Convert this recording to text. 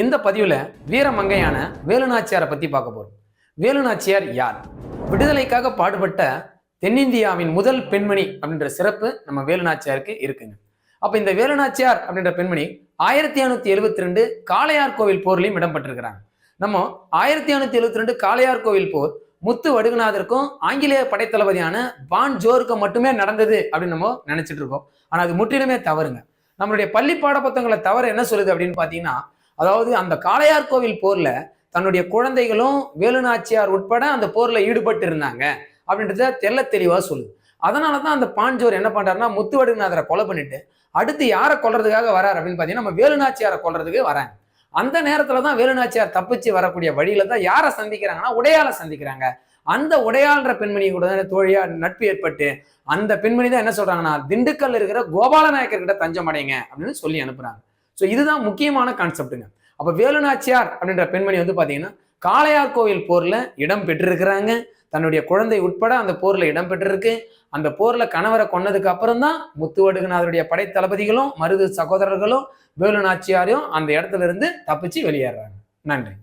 இந்த பதிவில் வீரமங்கையான வேலுநாச்சியாரை பற்றி பார்க்க போகிறோம். வேலுநாச்சியார் யார்? விடுதலைக்காக பாடுபட்ட தென்னிந்தியாவின் முதல் பெண்மணி அப்படின்ற சிறப்பு நம்ம வேலுநாச்சியாருக்கு இருக்குங்க. அப்போ இந்த வேலுநாச்சியார் அப்படின்ற பெண்மணி 1572 காளையார் கோவில் போர்லையும் இடம்பெற்றிருக்கிறாங்க. நம்ம 1572 காளையார் கோவில் போர் முத்து வடுகநாதருக்கும் ஆங்கிலேய படைத்தளபதியான பான் ஜோருக்கும் மட்டுமே நடந்தது அப்படின்னு நம்ம நினைச்சிட்டு இருக்கோம். ஆனா அது முற்றிலுமே தவறுங்க. நம்மளுடைய பள்ளி பாட புத்தகங்களை தவறு என்ன சொல்லுது அப்படின்னு பாத்தீங்கன்னா, அதாவது அந்த காளையார் கோவில் போர்ல தன்னுடைய குழந்தைகளும் வேலுநாச்சியார் உட்பட அந்த போர்ல ஈடுபட்டு இருந்தாங்க அப்படின்றத தெல்ல தெளிவா சொல்லுது. அதனாலதான் அந்த பாஞ்சோர் என்ன பண்றாருன்னா, முத்து வடுகநாதரை கொலை பண்ணிட்டு அடுத்து யாரை கொல்றதுக்காக வராரு அப்படின்னு பாத்தீங்கன்னா, நம்ம வேலுநாச்சியாரை கொல்றதுக்கு வராங்க. அந்த நேரத்துலதான் வேலுநாச்சியார் தப்பிச்சு வரக்கூடிய வழியில தான் யாரை சந்திக்கிறாங்கன்னா, உடையாளை சந்திக்கிறாங்க. அந்த உடையாள்ன்ற பெண்மணி கூட தோழியா நட்பு ஏற்பட்டு அந்த பெண்மணி தான் என்ன சொல்றாங்கன்னா, திண்டுக்கல் இருக்கிற கோபாலநாயக்கர் கிட்ட தஞ்சம் அடைங்க அப்படின்னு சொல்லி அனுப்புறாங்க. ஸோ இதுதான் முக்கியமான கான்செப்டுங்க. அப்ப வேலுநாச்சியார் அப்படின்ற பெண்மணி பாத்தீங்கன்னா காளையார் கோவில் போர்ல இடம் பெற்றிருக்கிறாங்க. தன்னுடைய குழந்தை உட்பட அந்த போர்ல இடம் பெற்றிருக்கு. அந்த போர்ல கணவரை கொன்னதுக்கு அப்புறம் தான் முத்துவடுகநாதருடைய படை தளபதிகளும் மருது சகோதரர்களும் வேலுநாச்சியாரையும் அந்த இடத்துல இருந்து தப்பிச்சு வெளியேறாங்க. நன்றி.